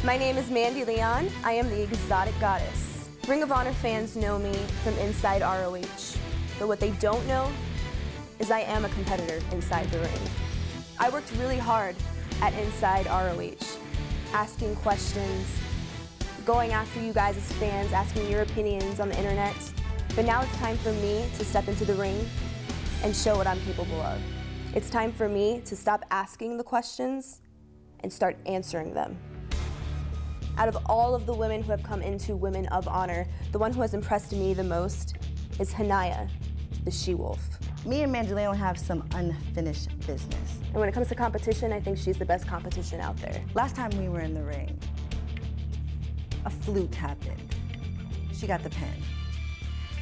My name is Mandy Leon. I am the exotic goddess. Ring of Honor fans know me from inside ROH, but what they don't know is I am a competitor inside the ring. I worked really hard at inside ROH, asking questions, going after you guys as fans, asking your opinions on the internet. But now it's time for me to step into the ring and show what I'm capable of. It's time for me to stop asking the questions and start answering them. Out of all of the women who have come into Women of Honor, the one who has impressed me the most is Hania, the she-wolf. Me and Mandy Leon have some unfinished business. And when it comes to competition, I think she's the best competition out there. Last time we were in the ring, a fluke happened. She got the pin.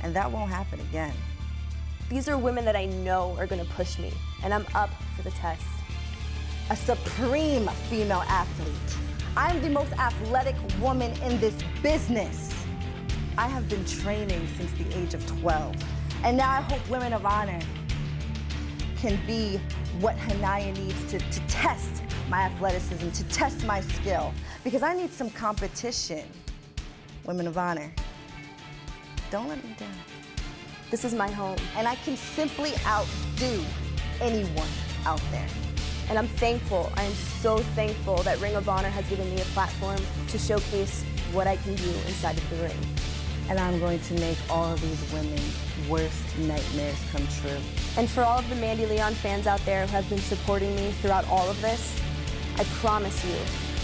And that won't happen again. These are women that I know are gonna push me, and I'm up for the test. A supreme female athlete. I'm the most athletic woman in this business. I have been training since the age of 12. And now I hope Women of Honor can be what Hania needs to test my athleticism, to test my skill. Because I need some competition. Women of Honor, don't let me down. This is my home. And I can simply outdo anyone out there. And I'm thankful, I am so thankful that Ring of Honor has given me a platform to showcase what I can do inside of the ring. And I'm going to make all of these women's worst nightmares come true. And for all of the Mandy Leon fans out there who have been supporting me throughout all of this, I promise you,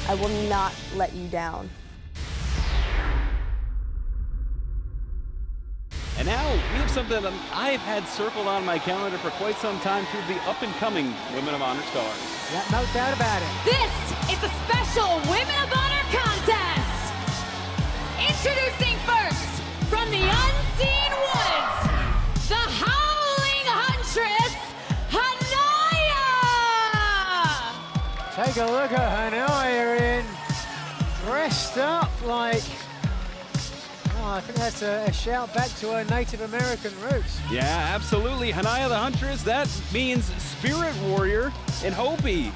I will not let you down. And now we have something that I've had circled on my calendar for quite some time to the up-and-coming Women of Honor stars. Yeah, no doubt about it. This is the special Women of Honor contest. Introducing first, from the unseen woods, the howling Huntress, Hania! Take a look at Hania dressed up like... I think that's a shout back to her Native American roots. Yeah, absolutely. Hania the Huntress, that means spirit warrior in Hopi.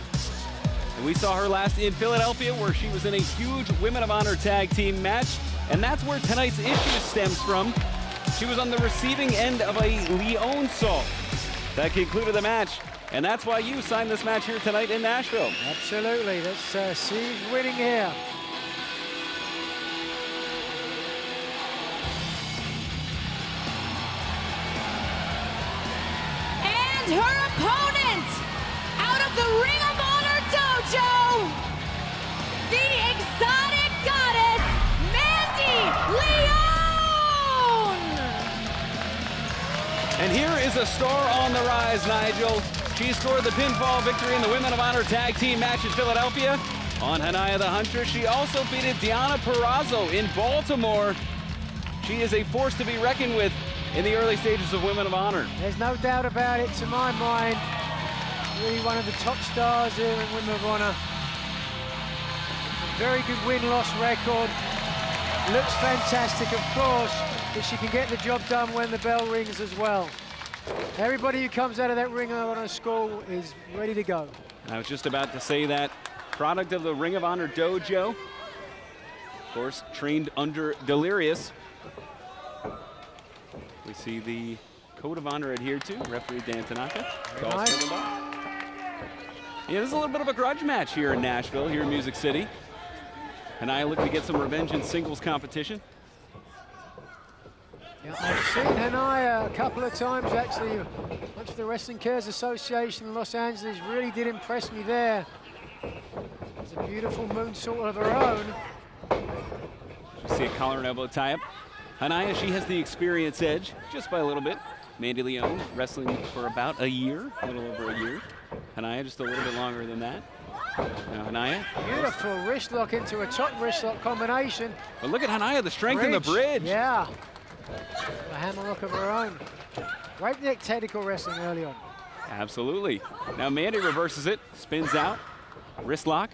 And we saw her last in Philadelphia where she was in a huge Women of Honor tag team match. And that's where tonight's issue stems from. She was on the receiving end of a Leon salt that concluded the match. And that's why you signed this match here tonight in Nashville. Absolutely. Let's see who's winning here. Her opponent, out of the Ring of Honor dojo, the exotic goddess, Mandy Leon! And here is a star on the rise, Nigel. She scored the pinfall victory in the Women of Honor tag team match in Philadelphia. On Hania the Huntress, she also beat Diana Perazzo in Baltimore. She is a force to be reckoned with in the early stages of Women of Honor. There's no doubt about it, to my mind. Really one of the top stars here in Women of Honor. A very good win-loss record. Looks fantastic, of course, but she can get the job done when the bell rings as well. Everybody who comes out of that Ring of Honor school is ready to go. I was just about to say that. Product of the Ring of Honor dojo. Of course, trained under Delirious. We see the Code of Honor adhered to, referee Dan Tanaka. Nice. Yeah, this is a little bit of a grudge match here in Nashville, here in Music City. And I look to get some revenge in singles competition. Yeah, I've seen Hania a couple of times, actually. Much of the Wrestling Cares Association in Los Angeles really did impress me there. It's a beautiful moonsault of her own. You see a collar and elbow tie-up. Hania, she has the experience edge, just by a little bit. Mandy Leon, wrestling for about a year, a little over a year. Hania, just a little bit longer than that. Now Hania. Beautiful wrist lock into a top wrist lock combination. But look at Hania, the strength in the bridge. Yeah. A hammerlock of her own. Great neck technical wrestling early on. Absolutely. Now Mandy reverses it, spins out, wrist lock.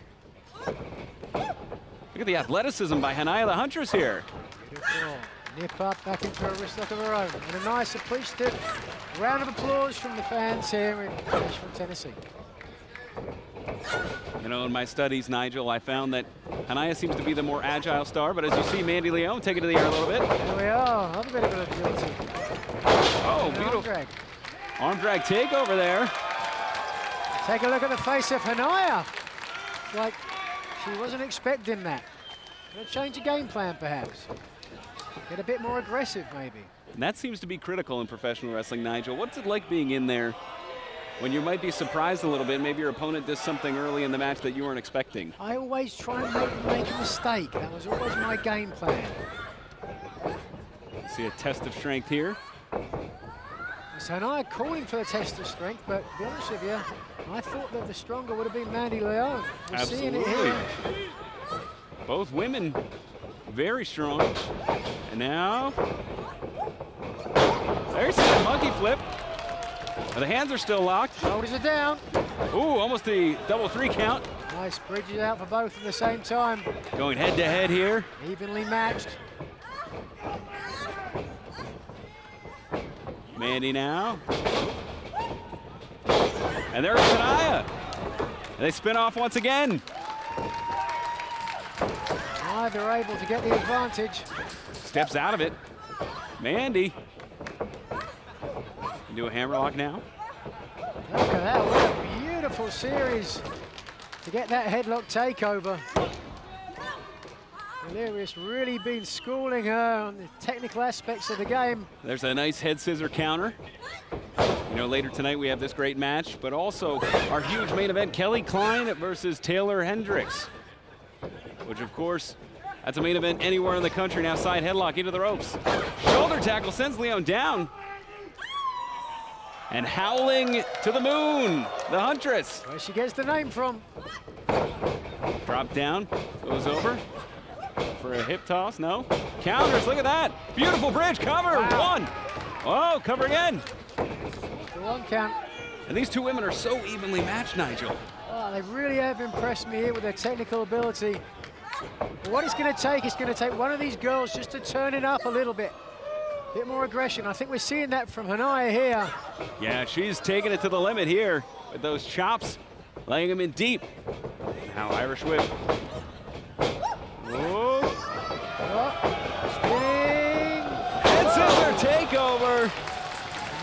Look at the athleticism by Hania the Huntress here. Beautiful. Nip up, back into a wrist lock of her own. And a nice appreciative round of applause from the fans here in Nashville, Tennessee. You know, in my studies, Nigel, I found that Hania seems to be the more agile star, but as you see, Mandy Leon take it to the air a little bit. There we are. Have a bit of an agility. Oh, beautiful. Arm drag takeover there. Take a look at the face of Hania. Like she wasn't expecting that. Gonna change the game plan, perhaps. Get a bit more aggressive, maybe. And that seems to be critical in professional wrestling, Nigel. What's it like being in there when you might be surprised a little bit? Maybe your opponent does something early in the match that you weren't expecting. I always try and make a mistake. That was always my game plan. See a test of strength here. So Hania calling for the test of strength, but to be honest with you, I thought that the stronger would have been Mandy Leon. We're seeing it here. Both women very strong. And now, there's the monkey flip. The hands are still locked. Shoulders are down. Ooh, almost the double 3 count. Nice bridges out for both at the same time. Going head to head here. Evenly matched. Mandy now. And there's Hania. They spin off once again. They're able to get the advantage. Steps out of it. Mandy. Do a hammerlock now. Look at that, what a beautiful series to get that headlock takeover. Delirious really been schooling her on the technical aspects of the game. There's a nice head scissor counter. You know, later tonight we have this great match, but also our huge main event, Kelly Klein versus Taylor Hendricks, which of course, that's a main event anywhere in the country. Now side headlock into the ropes. Shoulder tackle sends Leon down. And howling to the moon, the Huntress. Where she gets the name from. Drop down, goes over for a hip toss, no. Counters, look at that. Beautiful bridge, cover, wow. 1. Oh, cover again. The 1 count. And these two women are so evenly matched, Nigel. Oh, they really have impressed me here with their technical ability. But what it's going to take is going to take one of these girls just to turn it up a little bit. Bit more aggression. I think we're seeing that from Hania here. Yeah, she's taking it to the limit here with those chops, laying them in deep. Now Irish whip. Whoa. Oh, spinning. Head scissor takeover.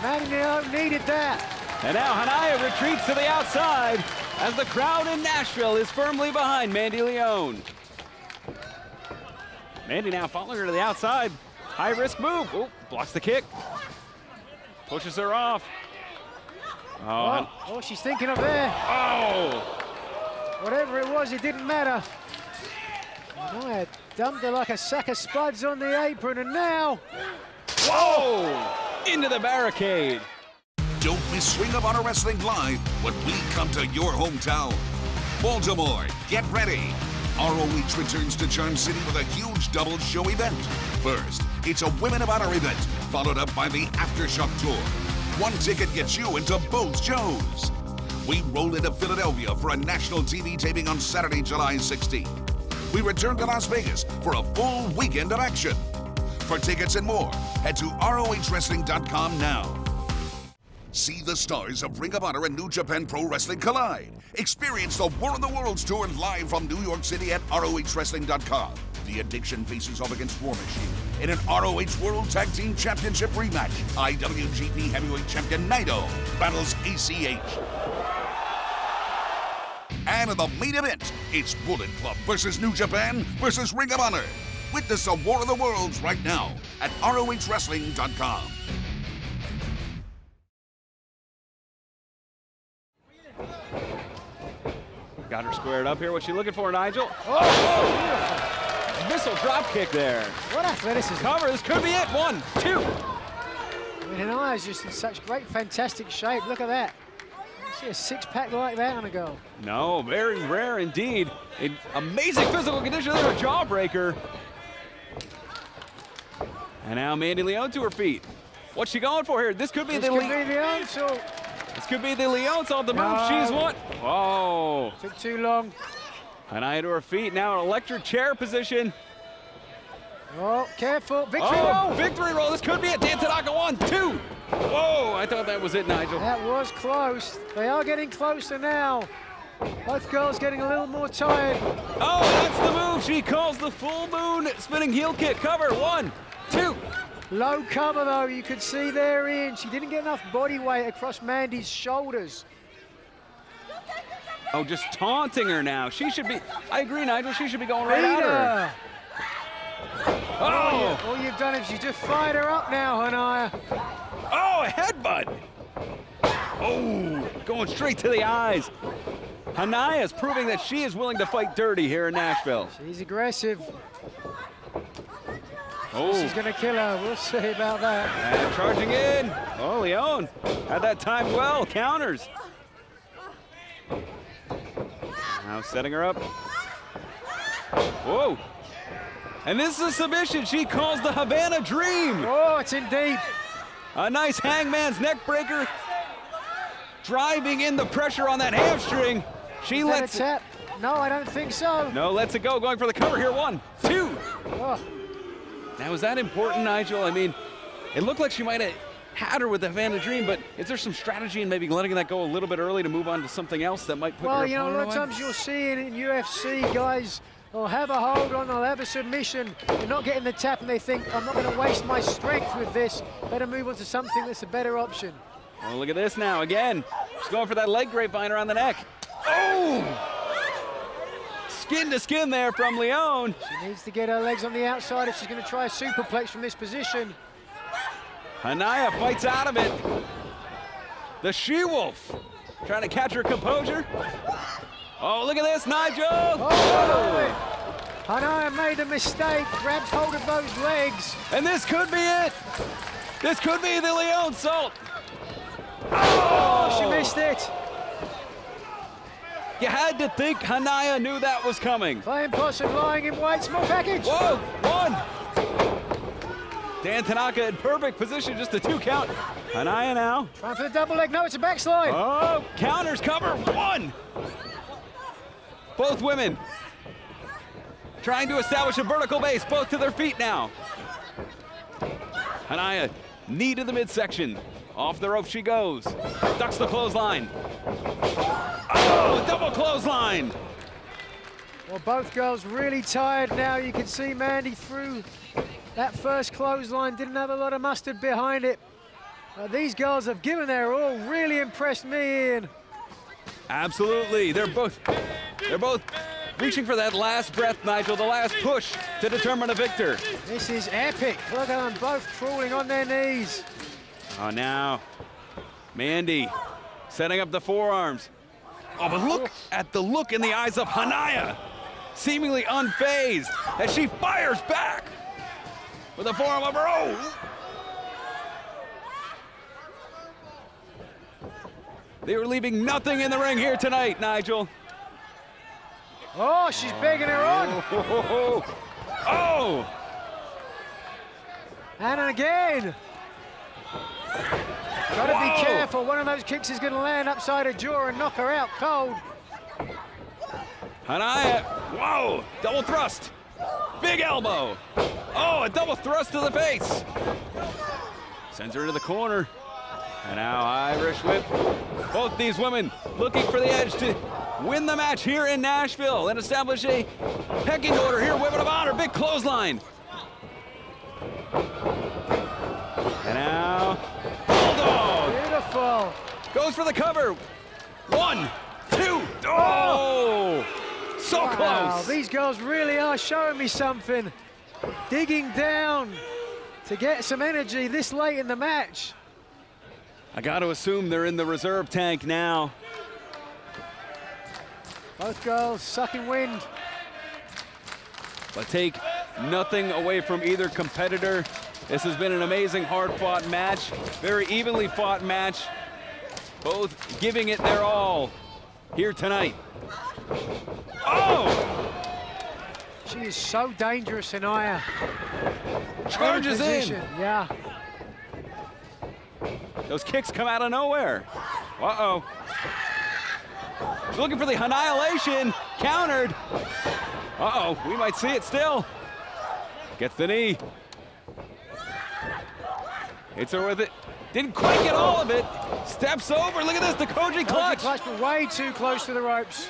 Mandy Leon needed that. And now Hania retreats to the outside as the crowd in Nashville is firmly behind Mandy Leon. Mandy now following her to the outside. High risk move. Oh, blocks the kick. Pushes her off. Oh, she's thinking of there. Oh! Whatever it was, it didn't matter. Hania dumped her like a sack of spuds on the apron, and now... Whoa! Into the barricade. Don't miss Ring of Honor Wrestling Live when we come to your hometown. Baltimore, get ready. ROH returns to Charm City with a huge double show event. First, it's a Women of Honor event, followed up by the Aftershock Tour. 1 ticket gets you into both shows. We roll into Philadelphia for a national TV taping on Saturday, July 16th. We return to Las Vegas for a full weekend of action. For tickets and more, head to ROHWrestling.com now. See the stars of Ring of Honor and New Japan Pro Wrestling collide. Experience the War of the Worlds tour live from New York City at ROHWrestling.com. The Addiction faces off against War Machine in an ROH World Tag Team Championship rematch. IWGP Heavyweight Champion Naito battles ACH. And in the main event, it's Bullet Club versus New Japan versus Ring of Honor. Witness the War of the Worlds right now at ROHWrestling.com. Got her squared up here. What's she looking for, Nigel? Oh, beautiful. Missile drop kick there. What athleticism. Cover, this could be it. 1, 2. I mean, Hania's just in such great, fantastic shape. Look at that. You see a 6-pack like that on a go. No, very rare indeed. In amazing physical condition there, a jawbreaker. And now Mandy Leon to her feet. What's she going for here? This could be the onslaught. This could be the Leon on the move. She's won. Whoa. Took too long. Hania to her feet. Now an electric chair position. Oh, careful. Victory roll. roll. Victory roll. This could be it. Dan Tanaka 1, 2. Whoa, I thought that was it, Nigel. That was close. They are getting closer now. Both girls getting a little more tired. Oh, that's the move. She calls the full moon spinning heel kick. Cover. 1, 2. Low cover though, you could see there, Ian. She didn't get enough body weight across Mandy's shoulders. Oh, just taunting her now. She should be, I agree, Nigel, she should be going right at her. Oh! All you've done is you just fired her up now, Hania. Oh, a headbutt. Oh, going straight to the eyes. Hania is proving that she is willing to fight dirty here in Nashville. She's aggressive. Oh. She's gonna kill her, we'll see about that. And charging in. Oh, Leon had that timed well, counters. Now setting her up. Whoa. And this is a submission she calls the Havana Dream. Oh, it's in deep. A nice hangman's neck breaker. Driving in the pressure on that hamstring. She Is lets that a tap? No, I don't think so. No, lets it go. Going for the cover here. 1, 2. Oh. Now, is that important, Nigel? I mean, it looked like she might have had her with the Havana Dream, but is there some strategy in maybe letting that go a little bit early to move on to something else that might put her Well, you know, a opponent lot of away? times you'll see in UFC, guys, they'll have a hold on, they'll have a submission, they're not getting the tap, and they think, I'm not going to waste my strength with this, better move on to something that's a better option. Oh, look at this now, again. She's going for that leg grapevine around the neck. Oh! Skin to skin there from Leon. She needs to get her legs on the outside if she's going to try a superplex from this position. Hania fights out of it. The She-Wolf trying to catch her composure. Oh, look at this, Nigel. Oh! Hania made a mistake, grabs hold of those legs. And this could be it. This could be the Leon salt. Oh, she missed it. You had to think Hania knew that was coming. Playing possum, lying in white, small package. Whoa, 1. Dan Tanaka in perfect position, just a 2 count. Hania now. Trying for the double leg, no, it's a backslide. Oh, counters, cover, 1. Both women trying to establish a vertical base, both to their feet now. Hania, knee to the midsection. Off the rope she goes. Ducks the clothesline. Oh, double clothesline. Well, both girls really tired now. You can see Mandy through that first clothesline. Didn't have a lot of mustard behind it. These girls have given their all. Really impressed me, Ian. Absolutely. They're both reaching for that last breath, Nigel, the last push to determine a victor. This is epic. Look at them both crawling on their knees. Oh, now Mandy setting up the forearms. Oh, but look at the look in the eyes of Hania, seemingly unfazed as she fires back with a forearm of her own. They were leaving nothing in the ring here tonight, Nigel. Oh, she's begging her on. Oh! And again. Got to be Whoa. careful. One of those kicks is going to land upside her jaw and knock her out cold. Hania, whoa, double thrust. Big elbow. Oh, a double thrust to the face. Sends her into the corner. And now Irish whip. Both these women looking for the edge to win the match here in Nashville and establish a pecking order here. Women of Honor, big clothesline. And now, Bulldog. Beautiful. Goes for the cover. 1, 2, oh! So Wow, close. these girls really are showing me something. Digging down to get some energy this late in the match. I got to assume they're in the reserve tank now. Both girls sucking wind. But take nothing away from either competitor. This has been an amazing, hard-fought match. Very evenly fought match. Both giving it their all here tonight. Oh! She is so dangerous, Hania. Charges in. Yeah. Those kicks come out of nowhere. Uh-oh. She's looking for the annihilation. Countered. Uh-oh, we might see it still. Gets the knee. Hits her with it. Didn't quite get all of it. Steps over. Look at this, the Koji clutch. Clutch, but way too close to the ropes.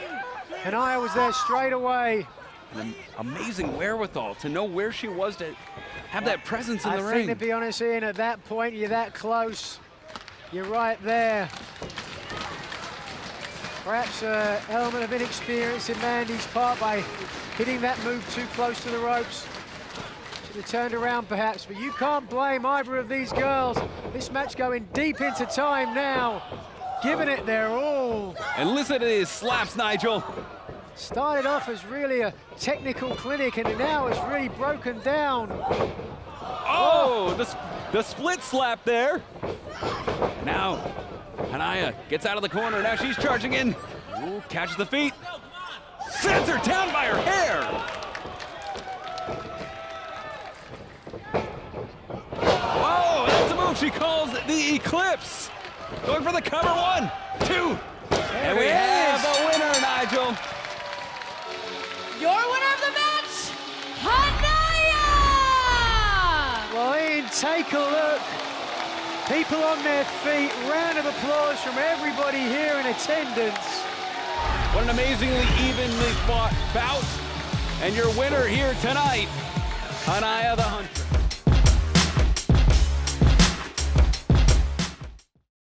Hania was there straight away. An amazing wherewithal to know where she was, to have that presence in the I ring. think, to be honest, Ian, at that point, you're that close. You're right there. Perhaps an element of inexperience in Mandy's part by hitting that move too close to the ropes. Should have turned around perhaps, but you can't blame either of these girls. This match going deep into time now, giving it their all. And listen to these slaps, Nigel. Started off as really a technical clinic, and now it's really broken down. Oh, the split slap there. Now, Hania gets out of the corner. Now she's charging in. Ooh, catches the feet. Sends her down by her hair. Whoa, that's a move she calls the Eclipse. Going for the cover, 1, 2. And we have a winner, Nigel. Your winner of the match, Hania! Well, Ian, take a look. People on their feet, round of applause from everybody here in attendance. What an amazingly evenly fought bout. And your winner here tonight, Hania the Huntress.